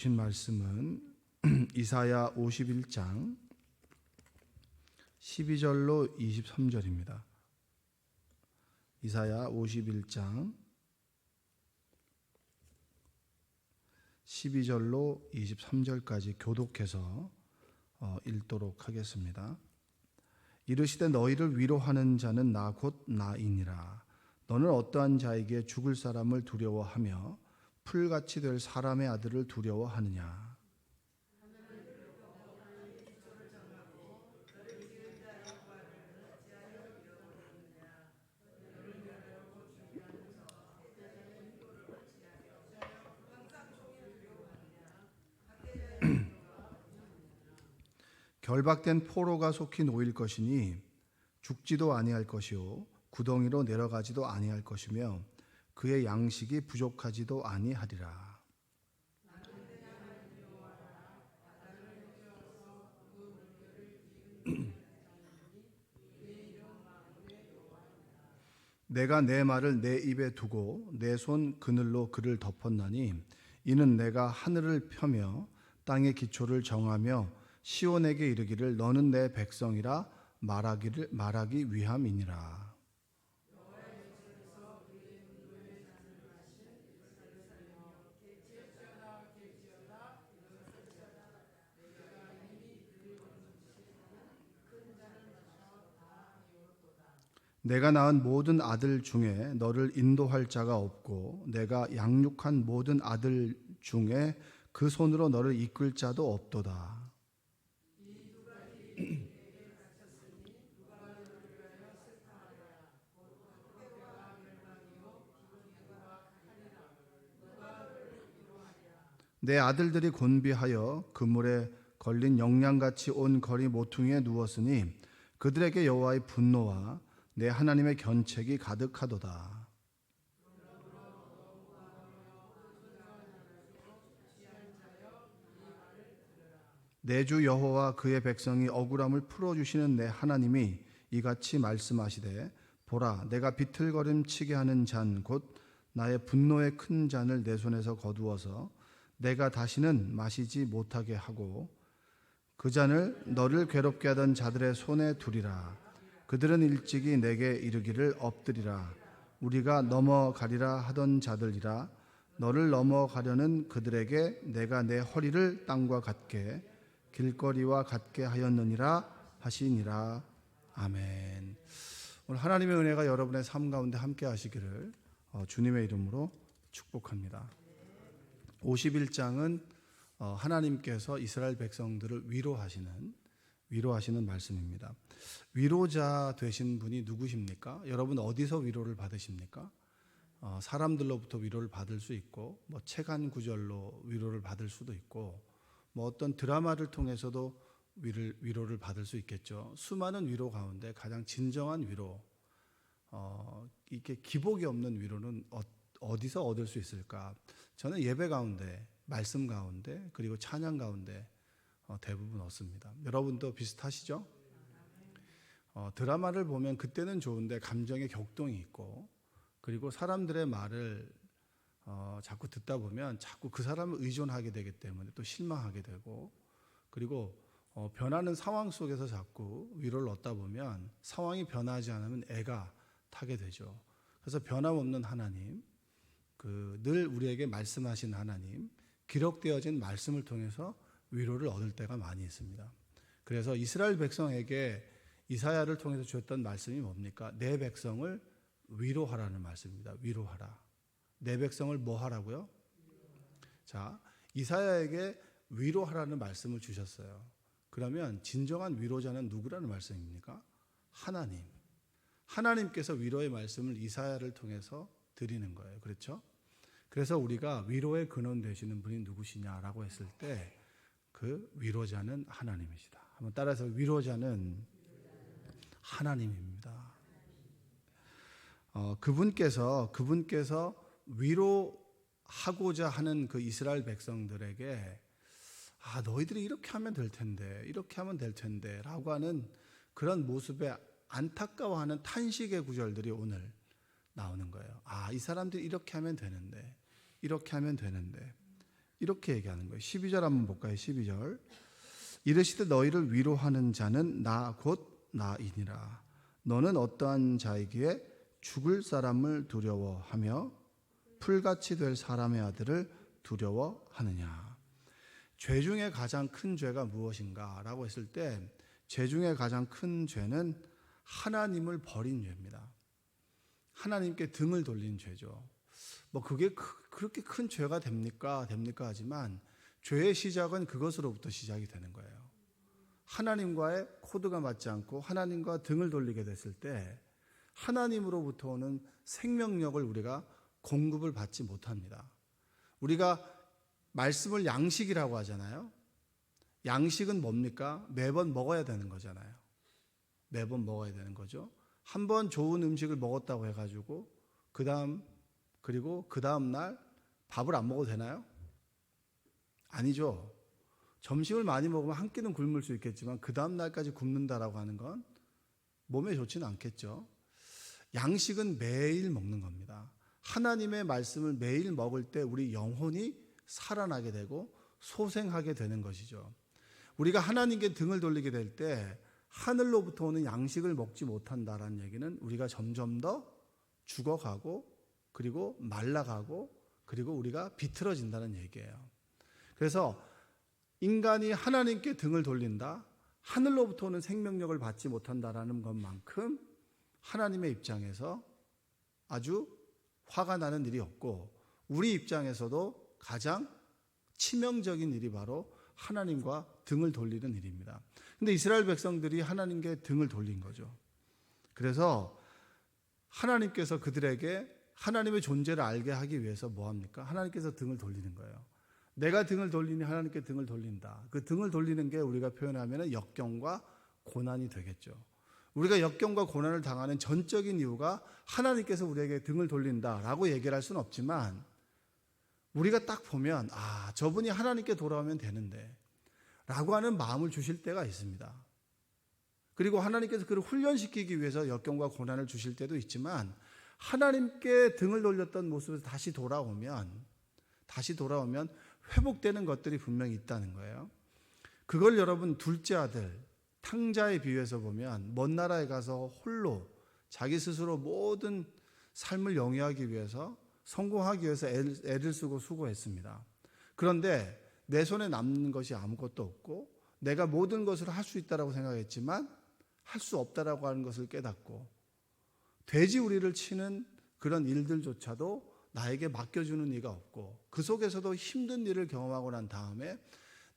주신 말씀은 이사야 51장 12절로 23절입니다. 이사야 51장 12절로 23절까지 교독해서 읽도록 하겠습니다. 이르시되 너희를 위로하는 자는 나 곧 나이니라. 너는 어떠한 자에게 죽을 사람을 두려워하며 풀같이 될 사람의 아들을 두려워하느냐. 결박된 포로가 속히 놓일 것이니 죽지도 아니할 것이요 구덩이로 내려가지도 아니할 것이며 그의 양식이 부족하지도 아니하리라. 내가 내 말을 내 입에 두고 내 손 그늘로 그를 덮었나니 이는 내가 하늘을 펴며 땅의 기초를 정하며 시온에게 이르기를 너는 내 백성이라 말하기 위함이니라. 내가 낳은 모든 아들 중에 너를 인도할 자가 없고 내가 양육한 모든 아들 중에 그 손으로 너를 이끌 자도 없도다. 내 아들들이 곤비하여 그물에 걸린 영양같이 온 거리 모퉁이에 누웠으니 그들에게 여호와의 분노와 내 하나님의 견책이 가득하도다. 내 주 여호와 그의 백성이 억울함을 풀어주시는 내 하나님이 이같이 말씀하시되 보라 내가 비틀거림치게 하는 잔 곧 나의 분노의 큰 잔을 내 손에서 거두어서 내가 다시는 마시지 못하게 하고 그 잔을 너를 괴롭게 하던 자들의 손에 두리라. 그들은 일찍이 내게 이르기를 엎드리라. 우리가 넘어가리라 하던 자들이라. 너를 넘어가려는 그들에게 내가 내 허리를 땅과 같게 길거리와 같게 하였느니라 하시니라. 아멘. 오늘 하나님의 은혜가 여러분의 삶 가운데 함께 하시기를 주님의 이름으로 축복합니다. 51장은 하나님께서 이스라엘 백성들을 위로하시는 말씀입니다. 위로자 되신 분이 누구십니까? 여러분 어디서 위로를 받으십니까? 사람들로부터 위로를 받을 수 있고 책 한 구절로 위로를 받을 수도 있고 어떤 드라마를 통해서도 위로를 받을 수 있겠죠. 수많은 위로 가운데 가장 진정한 위로, 이렇게 기복이 없는 위로는 어디서 얻을 수 있을까? 저는 예배 가운데, 말씀 가운데, 그리고 찬양 가운데 대부분 얻습니다. 여러분도 비슷하시죠? 드라마를 보면 그때는 좋은데 감정의 격동이 있고 그리고 사람들의 말을 자꾸 듣다 보면 자꾸 그 사람을 의존하게 되기 때문에 또 실망하게 되고 그리고 변하는 상황 속에서 자꾸 위로를 얻다 보면 상황이 변하지 않으면 애가 타게 되죠. 그래서 변함없는 하나님, 늘 우리에게 말씀하신 하나님, 기록되어진 말씀을 통해서 위로를 얻을 때가 많이 있습니다. 그래서 이스라엘 백성에게 이사야를 통해서 주었던 말씀이 뭡니까? 내 백성을 위로하라는 말씀입니다. 위로하라. 내 백성을 뭐 하라고요? 자, 이사야에게 위로하라는 말씀을 주셨어요. 그러면 진정한 위로자는 누구라는 말씀입니까? 하나님. 하나님께서 위로의 말씀을 이사야를 통해서 드리는 거예요. 그렇죠? 그래서 우리가 위로의 근원 되시는 분이 누구시냐라고 했을 때 그 위로자는 하나님이시다. 한번 따라서 위로자는 하나님입니다. 그분께서 위로하고자 하는 그 이스라엘 백성들에게 너희들이 이렇게 하면 될 텐데 이렇게 하면 될 텐데 라고 하는 그런 모습에 안타까워하는 탄식의 구절들이 오늘 나오는 거예요. 이 사람들이 이렇게 하면 되는데 이렇게 얘기하는 거예요. 12절 한번 볼까요? 12절. 이르시되 너희를 위로하는 자는 나 곧 나이니라. 너는 어떠한 자이기에 죽을 사람을 두려워하며 풀같이 될 사람의 아들을 두려워하느냐. 죄 중에 가장 큰 죄가 무엇인가 라고 했을 때 죄 중에 가장 큰 죄는 하나님을 버린 죄입니다. 하나님께 등을 돌린 죄죠. 뭐 그게 그렇게 큰 죄가 됩니까 하지만 죄의 시작은 그것으로부터 시작이 되는 거예요. 하나님과의 코드가 맞지 않고 하나님과 등을 돌리게 됐을 때 하나님으로부터 오는 생명력을 우리가 공급을 받지 못합니다. 우리가 말씀을 양식이라고 하잖아요. 양식은 뭡니까? 매번 먹어야 되는 거잖아요. 매번 먹어야 되는 거죠. 한번 좋은 음식을 먹었다고 해가지고 그리고 그 다음 날 밥을 안 먹어도 되나요? 아니죠. 점심을 많이 먹으면 한 끼는 굶을 수 있겠지만 그 다음 날까지 굶는다라고 하는 건 몸에 좋지는 않겠죠. 양식은 매일 먹는 겁니다. 하나님의 말씀을 매일 먹을 때 우리 영혼이 살아나게 되고 소생하게 되는 것이죠. 우리가 하나님께 등을 돌리게 될 때 하늘로부터 오는 양식을 먹지 못한다라는 얘기는 우리가 점점 더 죽어가고 그리고 말라가고 그리고 우리가 비틀어진다는 얘기예요. 그래서 인간이 하나님께 등을 돌린다, 하늘로부터 오는 생명력을 받지 못한다라는 것만큼 하나님의 입장에서 아주 화가 나는 일이 없고 우리 입장에서도 가장 치명적인 일이 바로 하나님과 등을 돌리는 일입니다. 근데 이스라엘 백성들이 하나님께 등을 돌린 거죠. 그래서 하나님께서 그들에게 하나님의 존재를 알게 하기 위해서 뭐 합니까? 하나님께서 등을 돌리는 거예요. 내가 등을 돌리니 하나님께 등을 돌린다. 그 등을 돌리는 게 우리가 표현하면 역경과 고난이 되겠죠. 우리가 역경과 고난을 당하는 전적인 이유가 하나님께서 우리에게 등을 돌린다라고 얘기를 할 수는 없지만 우리가 딱 보면 저분이 하나님께 돌아오면 되는데 라고 하는 마음을 주실 때가 있습니다. 그리고 하나님께서 그를 훈련시키기 위해서 역경과 고난을 주실 때도 있지만 하나님께 등을 돌렸던 모습에서 다시 돌아오면 회복되는 것들이 분명히 있다는 거예요. 그걸 여러분 둘째 아들 탕자에 비유해서 보면 먼 나라에 가서 홀로 자기 스스로 모든 삶을 영위하기 위해서 성공하기 위해서 애를 쓰고 수고했습니다. 그런데 내 손에 남는 것이 아무것도 없고 내가 모든 것을 할 수 있다라고 생각했지만 할 수 없다라고 하는 것을 깨닫고 돼지우리를 치는 그런 일들조차도 나에게 맡겨주는 이가 없고 그 속에서도 힘든 일을 경험하고 난 다음에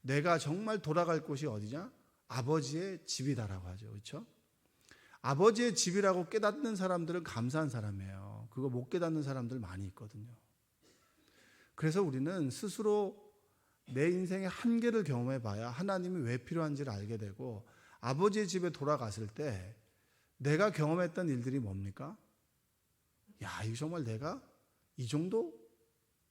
내가 정말 돌아갈 곳이 어디냐? 아버지의 집이다라고 하죠. 그렇죠? 아버지의 집이라고 깨닫는 사람들은 감사한 사람이에요. 그거 못 깨닫는 사람들 많이 있거든요. 그래서 우리는 스스로 내 인생의 한계를 경험해 봐야 하나님이 왜 필요한지를 알게 되고 아버지의 집에 돌아갔을 때 내가 경험했던 일들이 뭡니까? 이거 정말 내가 이 정도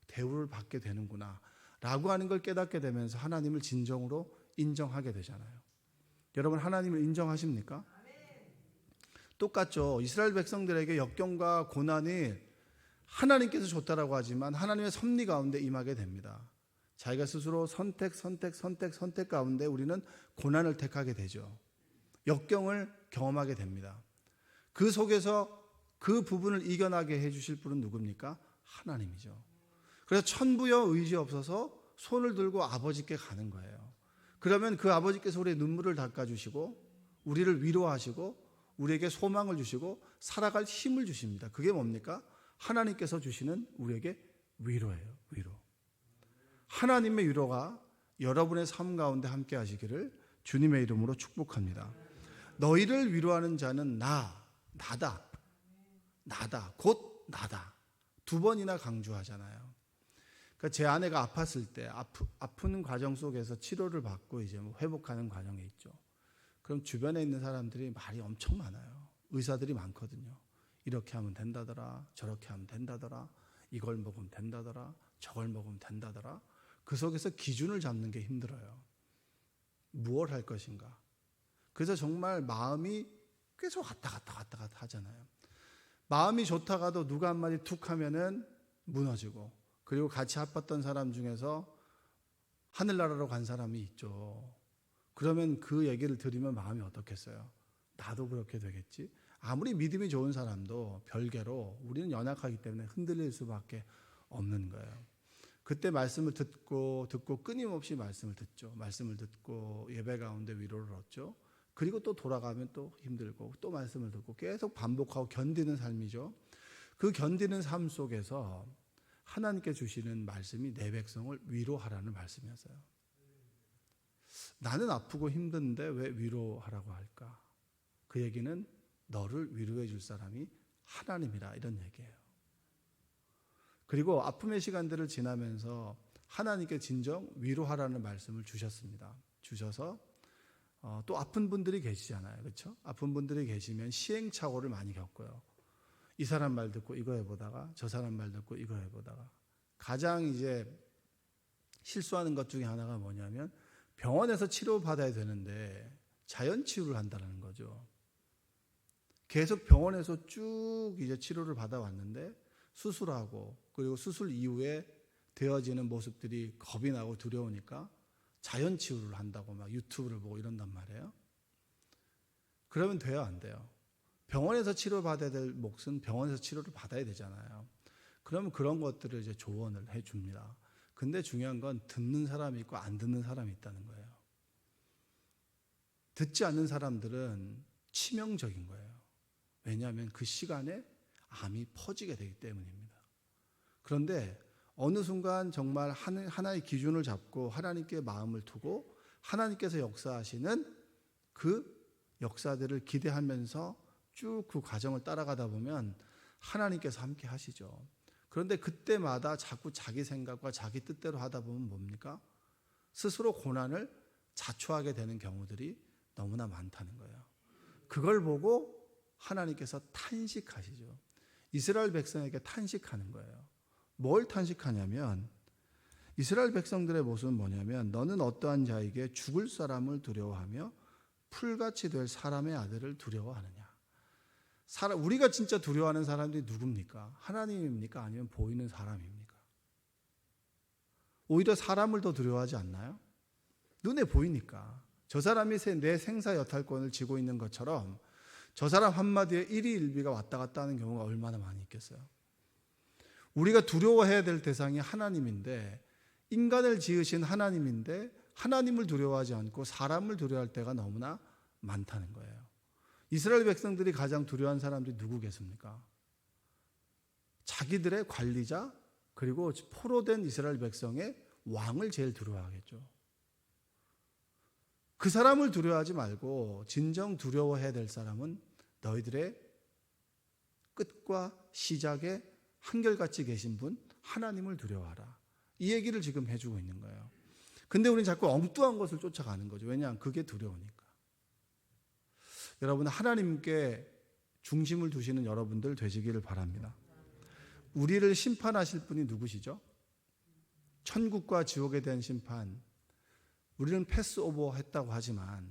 대우를 받게 되는구나 라고 하는 걸 깨닫게 되면서 하나님을 진정으로 인정하게 되잖아요. 여러분 하나님을 인정하십니까? 똑같죠. 이스라엘 백성들에게 역경과 고난이 하나님께서 줬다라고 하지만 하나님의 섭리 가운데 임하게 됩니다. 자기가 스스로 선택 가운데 우리는 고난을 택하게 되죠. 역경을 경험하게 됩니다. 그 속에서 그 부분을 이겨나게 해주실 분은 누굽니까? 하나님이죠. 그래서 천부여 의지 없어서 손을 들고 아버지께 가는 거예요. 그러면 그 아버지께서 우리의 눈물을 닦아주시고 우리를 위로하시고 우리에게 소망을 주시고 살아갈 힘을 주십니다. 그게 뭡니까? 하나님께서 주시는 우리에게 위로예요. 위로. 하나님의 위로가 여러분의 삶 가운데 함께 하시기를 주님의 이름으로 축복합니다. 너희를 위로하는 자는 나다. 곧 나다. 두 번이나 강조하잖아요. 그러니까 제 아내가 아팠을 때 아픈 과정 속에서 치료를 받고 이제 회복하는 과정에 있죠. 그럼 주변에 있는 사람들이 말이 엄청 많아요. 의사들이 많거든요. 이렇게 하면 된다더라. 저렇게 하면 된다더라. 이걸 먹으면 된다더라. 저걸 먹으면 된다더라. 그 속에서 기준을 잡는 게 힘들어요. 무엇 할 것인가. 그래서 정말 마음이 계속 왔다 갔다 하잖아요. 마음이 좋다가도 누가 한마디 툭 하면은 무너지고 그리고 같이 아팠던 사람 중에서 하늘나라로 간 사람이 있죠. 그러면 그 얘기를 들으면 마음이 어떻겠어요? 나도 그렇게 되겠지? 아무리 믿음이 좋은 사람도 별개로 우리는 연약하기 때문에 흔들릴 수밖에 없는 거예요. 그때 말씀을 듣고 끊임없이 말씀을 듣죠. 말씀을 듣고 예배 가운데 위로를 얻죠. 그리고 또 돌아가면 또 힘들고 또 말씀을 듣고 계속 반복하고 견디는 삶이죠. 그 견디는 삶 속에서 하나님께 주시는 말씀이 내 백성을 위로하라는 말씀이었어요. 나는 아프고 힘든데 왜 위로하라고 할까? 그 얘기는 너를 위로해 줄 사람이 하나님이라 이런 얘기예요. 그리고 아픔의 시간들을 지나면서 하나님께 진정 위로하라는 말씀을 주셨습니다. 주셔서 또 아픈 분들이 계시잖아요. 그렇죠? 아픈 분들이 계시면 시행착오를 많이 겪어요. 이 사람 말 듣고 이거 해보다가 저 사람 말 듣고 이거 해보다가 가장 이제 실수하는 것 중에 하나가 뭐냐면 병원에서 치료받아야 되는데 자연 치유를 한다는 거죠. 계속 병원에서 쭉 이제 치료를 받아왔는데 수술하고 그리고 수술 이후에 되어지는 모습들이 겁이 나고 두려우니까 자연 치유를 한다고 막 유튜브를 보고 이런단 말이에요. 그러면 돼요, 안 돼요? 병원에서 치료받아야 될 몫은 병원에서 치료를 받아야 되잖아요. 그러면 그런 것들을 이제 조언을 해줍니다. 근데 중요한 건 듣는 사람이 있고 안 듣는 사람이 있다는 거예요. 듣지 않는 사람들은 치명적인 거예요. 왜냐하면 그 시간에 암이 퍼지게 되기 때문입니다. 그런데 어느 순간 정말 하나의 기준을 잡고 하나님께 마음을 두고 하나님께서 역사하시는 그 역사들을 기대하면서 쭉 그 과정을 따라가다 보면 하나님께서 함께 하시죠. 그런데 그때마다 자꾸 자기 생각과 자기 뜻대로 하다 보면 뭡니까? 스스로 고난을 자초하게 되는 경우들이 너무나 많다는 거예요. 그걸 보고 하나님께서 탄식하시죠. 이스라엘 백성에게 탄식하는 거예요. 뭘 탄식하냐면 이스라엘 백성들의 모습은 뭐냐면 너는 어떠한 자에게 죽을 사람을 두려워하며 풀같이 될 사람의 아들을 두려워하느냐. 우리가 진짜 두려워하는 사람들이 누굽니까? 하나님입니까? 아니면 보이는 사람입니까? 오히려 사람을 더 두려워하지 않나요? 눈에 보이니까. 저 사람이 내 생사 여탈권을 쥐고 있는 것처럼 저 사람 한마디에 일희일비가 왔다 갔다 하는 경우가 얼마나 많이 있겠어요. 우리가 두려워해야 될 대상이 하나님인데 인간을 지으신 하나님인데 하나님을 두려워하지 않고 사람을 두려워할 때가 너무나 많다는 거예요. 이스라엘 백성들이 가장 두려워한 사람들이 누구겠습니까? 자기들의 관리자 그리고 포로된 이스라엘 백성의 왕을 제일 두려워하겠죠. 그 사람을 두려워하지 말고 진정 두려워해야 될 사람은 너희들의 끝과 시작에 한결같이 계신 분 하나님을 두려워하라. 이 얘기를 지금 해주고 있는 거예요. 근데 우리는 자꾸 엉뚱한 것을 쫓아가는 거죠. 왜냐하면 그게 두려우니까. 여러분 하나님께 중심을 두시는 여러분들 되시기를 바랍니다. 우리를 심판하실 분이 누구시죠? 천국과 지옥에 대한 심판. 우리는 패스오버 했다고 하지만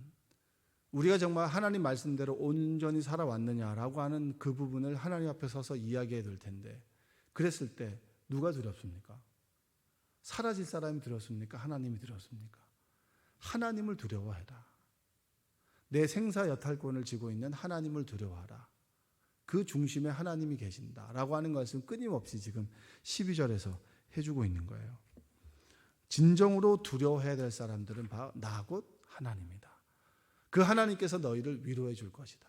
우리가 정말 하나님 말씀대로 온전히 살아왔느냐라고 하는 그 부분을 하나님 앞에 서서 이야기해야 될 텐데 그랬을 때 누가 두렵습니까? 사라질 사람이 두렵습니까? 하나님이 두렵습니까? 하나님을 두려워해라. 내 생사 여탈권을 쥐고 있는 하나님을 두려워하라. 그 중심에 하나님이 계신다라고 하는 것은 끊임없이 지금 12절에서 해주고 있는 거예요. 진정으로 두려워해야 될 사람들은 나 곧 하나님이다. 그 하나님께서 너희를 위로해 줄 것이다.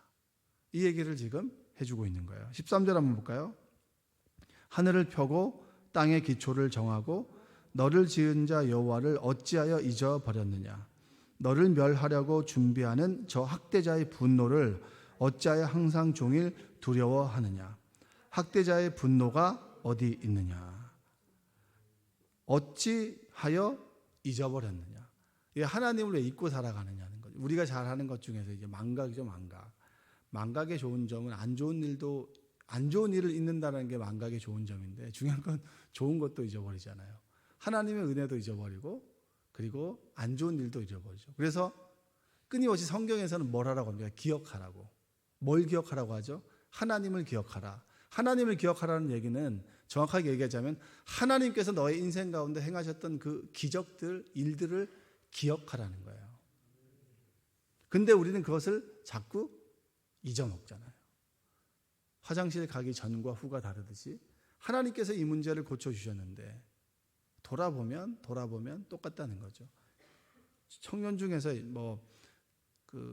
이 얘기를 지금 해주고 있는 거예요. 13절 한번 볼까요? 하늘을 펴고 땅의 기초를 정하고 너를 지은 자 여호와를 어찌하여 잊어버렸느냐. 너를 멸하려고 준비하는 저 학대자의 분노를 어찌하여 항상 종일 두려워하느냐. 학대자의 분노가 어디 있느냐. 어찌하여 잊어버렸느냐. 이게 하나님을 왜 잊고 살아가느냐는 거죠. 우리가 잘하는 것 중에서 이제 망각이죠, 망각. 망각의 좋은 점은 안 좋은 일을 잊는다는 게 망각의 좋은 점인데 중요한 건 좋은 것도 잊어버리잖아요. 하나님의 은혜도 잊어버리고 그리고 안 좋은 일도 잊어버리죠. 그래서 끊임없이 성경에서는 뭘 하라고 합니까? 기억하라고. 뭘 기억하라고 하죠? 하나님을 기억하라. 하나님을 기억하라는 얘기는 정확하게 얘기하자면 하나님께서 너의 인생 가운데 행하셨던 그 기적들, 일들을 기억하라는 거예요. 근데 우리는 그것을 자꾸 잊어먹잖아요. 화장실 가기 전과 후가 다르듯이 하나님께서 이 문제를 고쳐주셨는데 돌아보면 똑같다는 거죠. 청년 중에서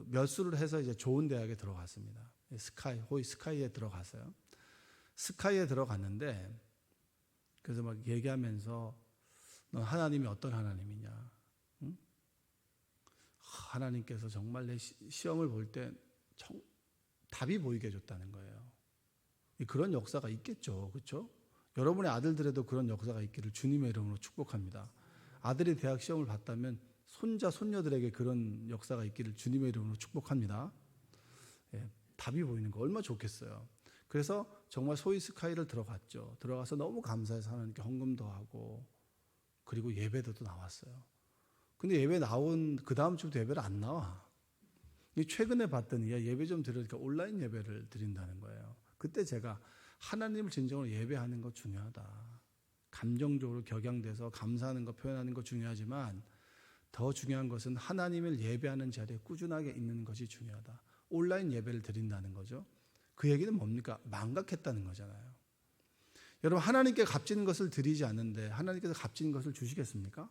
몇 수를 해서 이제 좋은 대학에 들어갔습니다. 호이 스카이에 들어갔어요. 스카이에 들어갔는데 그래서 막 얘기하면서 넌 하나님이 어떤 하나님이냐? 응? 하나님께서 정말 내 시험을 볼 때 답이 보이게 해줬다는 거예요. 그런 역사가 있겠죠. 그렇죠? 여러분의 아들들에도 그런 역사가 있기를 주님의 이름으로 축복합니다. 아들이 대학 시험을 봤다면 손자, 손녀들에게 그런 역사가 있기를 주님의 이름으로 축복합니다. 예, 답이 보이는 거 얼마나 좋겠어요. 그래서 정말 소위 스카이를 들어갔죠. 들어가서 너무 감사해서 하나님께 헌금도 하고 그리고 예배도 나왔어요. 근데 예배 나온 그 다음 주부터 예배를 안 나와. 최근에 봤더니 예배 좀 드리니까 온라인 예배를 드린다는 거예요. 그때 제가 하나님을 진정으로 예배하는 거 중요하다. 감정적으로 격양돼서 감사하는 거 표현하는 거 중요하지만 더 중요한 것은 하나님을 예배하는 자리에 꾸준하게 있는 것이 중요하다. 온라인 예배를 드린다는 거죠. 그 얘기는 뭡니까? 망각했다는 거잖아요. 여러분 하나님께 값진 것을 드리지 않는데 하나님께서 값진 것을 주시겠습니까?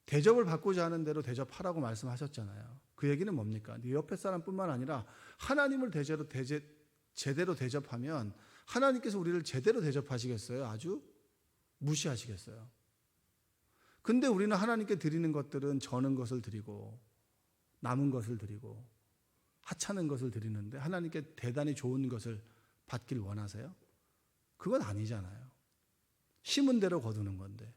대접을 받고자 하는 대로 대접하라고 말씀하셨잖아요. 그 얘기는 뭡니까? 네 옆에 사람뿐만 아니라 하나님을 제대로 대접하면 하나님께서 우리를 제대로 대접하시겠어요? 아주 무시하시겠어요? 근데 우리는 하나님께 드리는 것들은 저는 것을 드리고 남은 것을 드리고 하찮은 것을 드리는데 하나님께 대단히 좋은 것을 받길 원하세요? 그건 아니잖아요. 심은 대로 거두는 건데.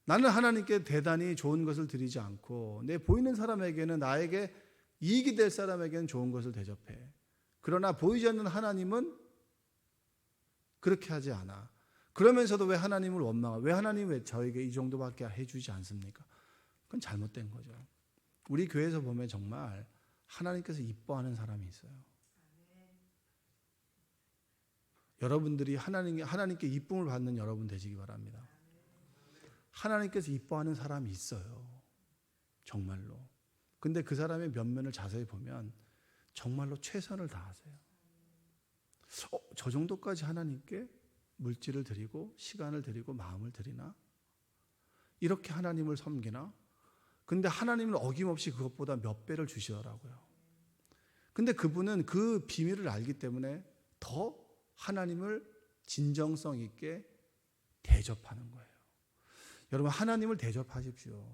나는 하나님께 대단히 좋은 것을 드리지 않고 내 보이는 사람에게는 나에게 이익이 될 사람에게는 좋은 것을 대접해. 그러나 보이지 않는 하나님은 그렇게 하지 않아. 그러면서도 왜 하나님을 원망하고 왜 하나님이 왜 저에게 이 정도밖에 해주지 않습니까? 그건 잘못된 거죠. 우리 교회에서 보면 정말 하나님께서 이뻐하는 사람이 있어요. 여러분들이 하나님께 이쁨을 받는 여러분 되시기 바랍니다. 하나님께서 이뻐하는 사람이 있어요. 정말로. 근데 그 사람의 면면을 자세히 보면 정말로 최선을 다하세요. 저 정도까지 하나님께 물질을 드리고 시간을 드리고 마음을 드리나? 이렇게 하나님을 섬기나? 근데 하나님은 어김없이 그것보다 몇 배를 주시더라고요. 근데 그분은 그 비밀을 알기 때문에 더 하나님을 진정성 있게 대접하는 거예요. 여러분 하나님을 대접하십시오.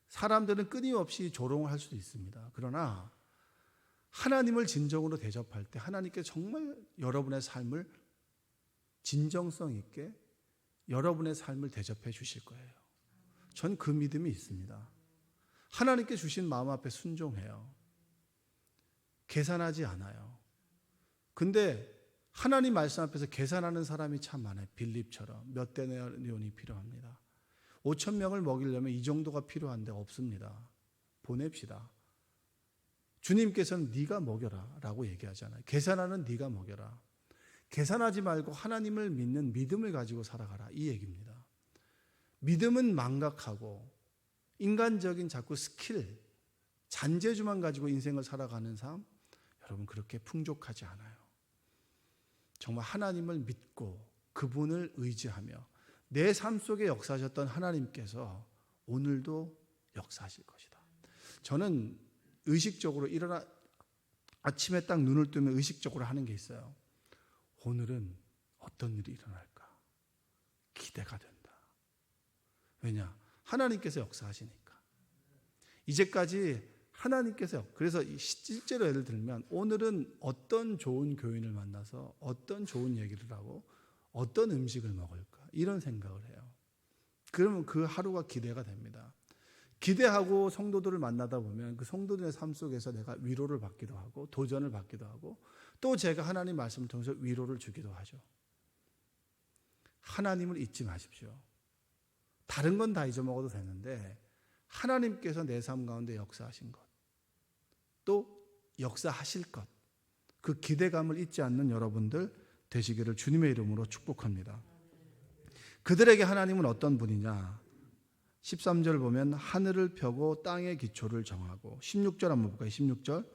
사람들은 끊임없이 조롱을 할 수도 있습니다. 그러나 하나님을 진정으로 대접할 때 하나님께 정말 여러분의 삶을 진정성 있게 여러분의 삶을 대접해 주실 거예요. 전 그 믿음이 있습니다. 하나님께 주신 마음 앞에 순종해요. 계산하지 않아요. 근데 하나님 말씀 앞에서 계산하는 사람이 참 많아요. 빌립처럼 몇 데나리온이 필요합니다. 5,000명을 먹이려면 이 정도가 필요한데 없습니다. 보냅시다. 주님께서는 네가 먹여라 라고 얘기하잖아요. 계산하는 네가 먹여라. 계산하지 말고 하나님을 믿는 믿음을 가지고 살아가라 이 얘기입니다. 믿음은 망각하고 인간적인 자꾸 스킬, 잔재주만 가지고 인생을 살아가는 삶 여러분 그렇게 풍족하지 않아요. 정말 하나님을 믿고 그분을 의지하며 내 삶 속에 역사하셨던 하나님께서 오늘도 역사하실 것이다. 저는 의식적으로 아침에 딱 눈을 뜨면 의식적으로 하는 게 있어요. 오늘은 어떤 일이 일어날까? 기대가 된다. 왜냐? 하나님께서 역사하시니까. 이제까지 하나님께서 그래서 실제로 예를 들면 오늘은 어떤 좋은 교인을 만나서 어떤 좋은 얘기를 하고 어떤 음식을 먹을까? 이런 생각을 해요. 그러면 그 하루가 기대가 됩니다. 기대하고 성도들을 만나다 보면 그 성도들의 삶 속에서 내가 위로를 받기도 하고 도전을 받기도 하고 또 제가 하나님 말씀을 통해서 위로를 주기도 하죠. 하나님을 잊지 마십시오. 다른 건 다 잊어먹어도 되는데 하나님께서 내 삶 가운데 역사하신 것, 또 역사하실 것, 그 기대감을 잊지 않는 여러분들 되시기를 주님의 이름으로 축복합니다. 그들에게 하나님은 어떤 분이냐? 13절 보면 하늘을 펴고 땅의 기초를 정하고, 16절 한번 볼까요? 16절.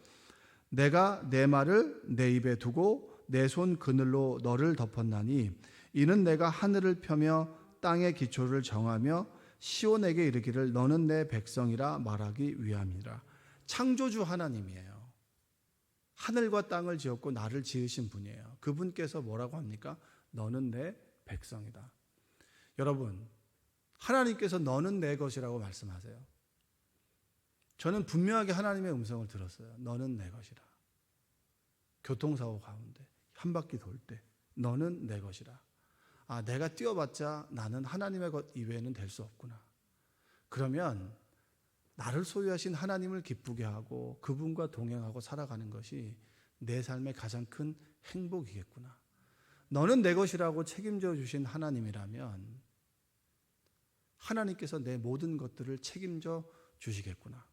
내가 내 말을 내 입에 두고 내 손 그늘로 너를 덮었나니 이는 내가 하늘을 펴며 땅의 기초를 정하며 시온에게 이르기를 너는 내 백성이라 말하기 위함이라. 창조주 하나님이에요. 하늘과 땅을 지었고 나를 지으신 분이에요. 그분께서 뭐라고 합니까? 너는 내 백성이다. 여러분, 하나님께서 너는 내 것이라고 말씀하세요. 저는 분명하게 하나님의 음성을 들었어요. 너는 내 것이라. 교통사고 가운데 한 바퀴 돌 때 너는 내 것이라. 아, 내가 뛰어봤자 나는 하나님의 것 이외에는 될 수 없구나. 그러면 나를 소유하신 하나님을 기쁘게 하고 그분과 동행하고 살아가는 것이 내 삶의 가장 큰 행복이겠구나. 너는 내 것이라고 책임져 주신 하나님이라면 하나님께서 내 모든 것들을 책임져 주시겠구나.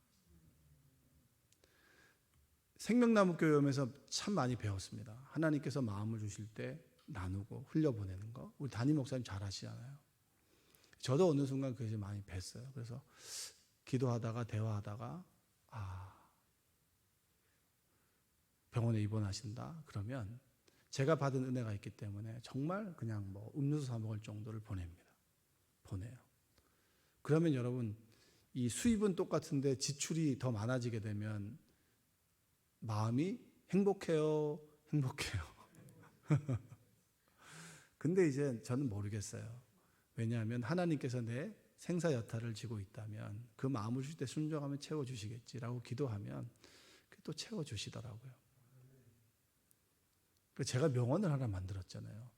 생명나무 교회에서 참 많이 배웠습니다. 하나님께서 마음을 주실 때 나누고 흘려보내는 거. 우리 담임 목사님 잘 하시잖아요. 저도 어느 순간 그것이 많이 뵀어요. 그래서 기도하다가 대화하다가 병원에 입원하신다 그러면 제가 받은 은혜가 있기 때문에 정말 그냥 뭐 음료수 사 먹을 정도를 보내요. 그러면 여러분, 이 수입은 똑같은데 지출이 더 많아지게 되면 마음이 행복해요. 근데 이제 저는 모르겠어요. 왜냐하면 하나님께서 내 생사 여타를 지고 있다면 그 마음을 주실 때 순종하면 채워주시겠지라고 기도하면 또 채워주시더라고요. 제가 명언을 하나 만들었잖아요.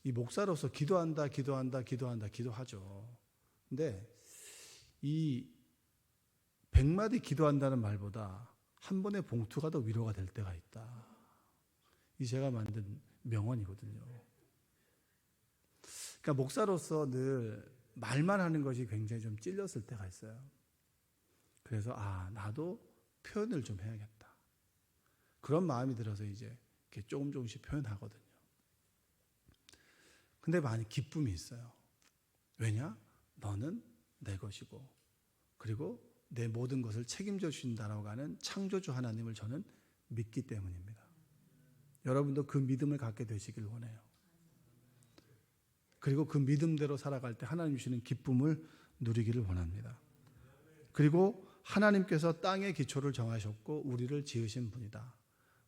이 목사로서 기도하죠. 근데 이 100마디 기도한다는 말보다 한 번의 봉투가 더 위로가 될 때가 있다. 이 제가 만든 명언이거든요. 그러니까 목사로서 늘 말만 하는 것이 굉장히 좀 찔렸을 때가 있어요. 그래서 나도 표현을 좀 해야겠다. 그런 마음이 들어서 이제 이렇게 조금씩 표현하거든요. 근데 많이 기쁨이 있어요. 왜냐? 너는 내 것이고 그리고 내 모든 것을 책임져 주신다라고 하는 창조주 하나님을 저는 믿기 때문입니다. 여러분도 그 믿음을 갖게 되시길 원해요. 그리고 그 믿음대로 살아갈 때 하나님 주시는 기쁨을 누리기를 원합니다. 그리고 하나님께서 땅의 기초를 정하셨고 우리를 지으신 분이다.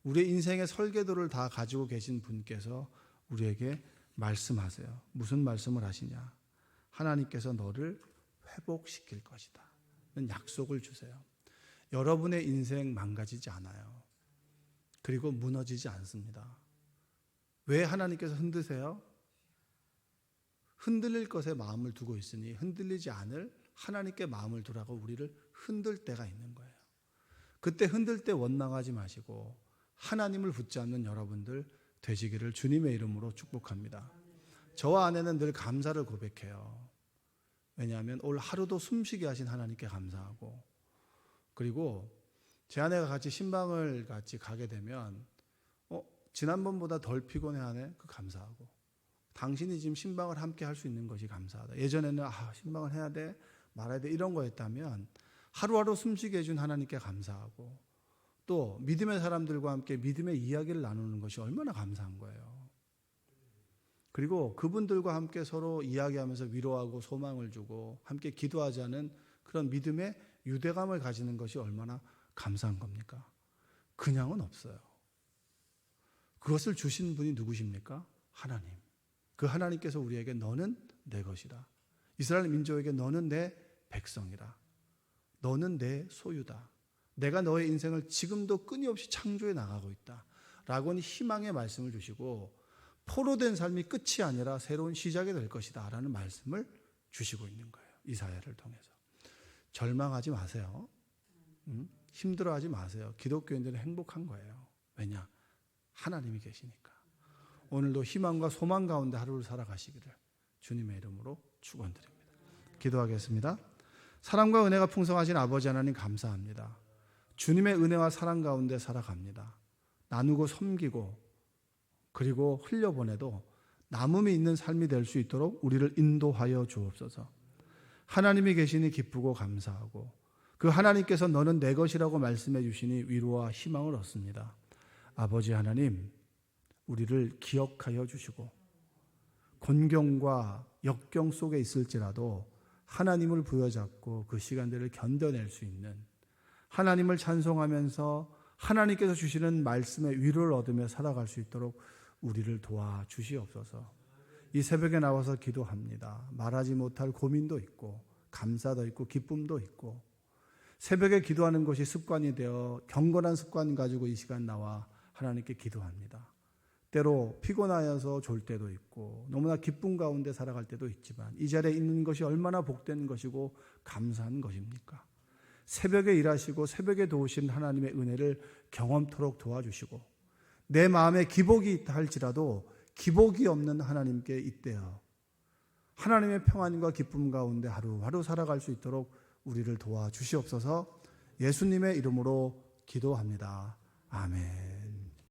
우리의 인생의 설계도를 다 가지고 계신 분께서 우리에게 말씀하세요. 무슨 말씀을 하시냐? 하나님께서 너를 회복시킬 것이다. 약속을 주세요. 여러분의 인생 망가지지 않아요. 그리고 무너지지 않습니다. 왜 하나님께서 흔드세요? 흔들릴 것에 마음을 두고 있으니 흔들리지 않을 하나님께 마음을 두라고 우리를 흔들 때가 있는 거예요. 그때 흔들 때 원망하지 마시고 하나님을 붙잡는 여러분들 되시기를 주님의 이름으로 축복합니다. 저와 아내는 늘 감사를 고백해요. 왜냐하면 올 하루도 숨쉬게 하신 하나님께 감사하고, 그리고 제 아내가 같이 신방을 같이 가게 되면 지난번보다 덜 피곤해하네? 그 감사하고, 당신이 지금 신방을 함께 할 수 있는 것이 감사하다. 예전에는 신방을 해야 돼? 말아야 돼? 이런 거였다면 하루하루 숨쉬게 해준 하나님께 감사하고, 또 믿음의 사람들과 함께 믿음의 이야기를 나누는 것이 얼마나 감사한 거예요. 그리고 그분들과 함께 서로 이야기하면서 위로하고 소망을 주고 함께 기도하자는 그런 믿음의 유대감을 가지는 것이 얼마나 감사한 겁니까? 그냥은 없어요. 그것을 주신 분이 누구십니까? 하나님. 그 하나님께서 우리에게 너는 내 것이다. 이스라엘 민족에게 너는 내 백성이라. 너는 내 소유다. 내가 너의 인생을 지금도 끊임없이 창조해 나가고 있다. 라고는 희망의 말씀을 주시고, 포로된 삶이 끝이 아니라 새로운 시작이 될 것이다 라는 말씀을 주시고 있는 거예요. 이사야를 통해서. 절망하지 마세요. 힘들어하지 마세요. 기독교인들은 행복한 거예요. 왜냐? 하나님이 계시니까. 오늘도 희망과 소망 가운데 하루를 살아가시기를 주님의 이름으로 축원드립니다. 기도하겠습니다. 사랑과 은혜가 풍성하신 아버지 하나님 감사합니다. 주님의 은혜와 사랑 가운데 살아갑니다. 나누고 섬기고 그리고 흘려보내도 남음이 있는 삶이 될 수 있도록 우리를 인도하여 주옵소서. 하나님이 계시니 기쁘고 감사하고 그 하나님께서 너는 내 것이라고 말씀해 주시니 위로와 희망을 얻습니다. 아버지 하나님, 우리를 기억하여 주시고 곤경과 역경 속에 있을지라도 하나님을 부여잡고 그 시간들을 견뎌낼 수 있는, 하나님을 찬송하면서 하나님께서 주시는 말씀의 위로를 얻으며 살아갈 수 있도록 우리를 도와주시옵소서. 이 새벽에 나와서 기도합니다. 말하지 못할 고민도 있고 감사도 있고 기쁨도 있고, 새벽에 기도하는 것이 습관이 되어 경건한 습관 가지고 이 시간 나와 하나님께 기도합니다. 때로 피곤하여서 졸 때도 있고 너무나 기쁨 가운데 살아갈 때도 있지만 이 자리에 있는 것이 얼마나 복된 것이고 감사한 것입니까? 새벽에 일하시고 새벽에 도우신 하나님의 은혜를 경험토록 도와주시고, 내 마음에 기복이 있다 할지라도 기복이 없는 하나님께 잇대어 하나님의 평안과 기쁨 가운데 하루하루 살아갈 수 있도록 우리를 도와주시옵소서. 예수님의 이름으로 기도합니다. 아멘.